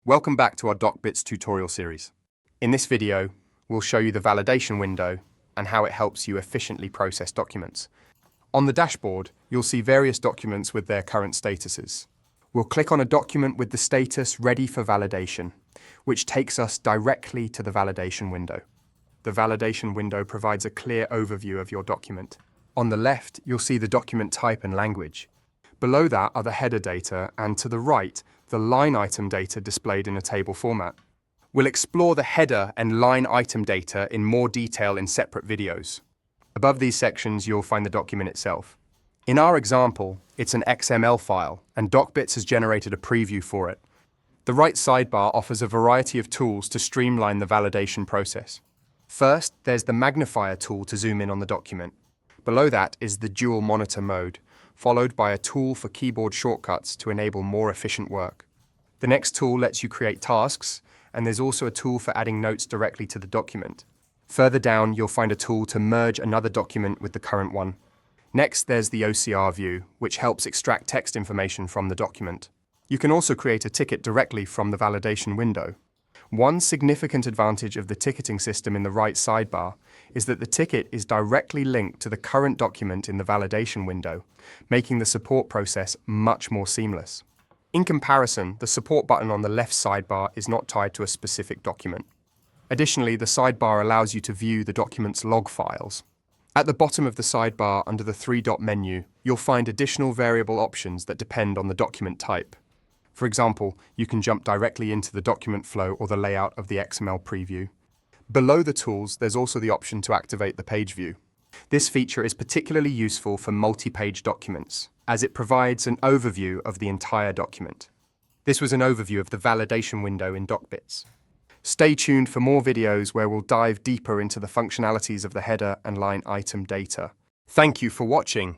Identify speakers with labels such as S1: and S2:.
S1: Welcome back to our DocBits tutorial series. In this video, we'll show you the validation window and how it helps you efficiently process documents. On the dashboard, you'll see various documents with their current statuses. We'll click on a document with the status ready for validation, which takes us directly to the validation window. The validation window provides a clear overview of your document. On the left, you'll see the document type and language. Below that are the header data, and to the right, the line item data displayed in a table format. We'll explore the header and line item data in more detail in separate videos. Above these sections, you'll find the document itself. In our example, it's an XML file, and DocBits has generated a preview for it. The right sidebar offers a variety of tools to streamline the validation process. First, there's the magnifier tool to zoom in on the document. Below that is the dual monitor mode, followed by a tool for keyboard shortcuts to enable more efficient work. The next tool lets you create tasks, and there's also a tool for adding notes directly to the document. Further down, you'll find a tool to merge another document with the current one. Next, there's the OCR view, which helps extract text information from the document. You can also create a ticket directly from the validation window. One significant advantage of the ticketing system in the right sidebar is that the ticket is directly linked to the current document in the validation window, making the support process much more seamless. In comparison, the support button on the left sidebar is not tied to a specific document. Additionally, the sidebar allows you to view the document's log files. At the bottom of the sidebar under the three-dot menu, you'll find additional variable options that depend on the document type. For example, you can jump directly into the document flow or the layout of the XML preview. Below the tools, there's also the option to activate the page view. This feature is particularly useful for multi-page documents, as it provides an overview of the entire document. This was an overview of the validation window in DocBits. Stay tuned for more videos where we'll dive deeper into the functionalities of the header and line item data. Thank you for watching.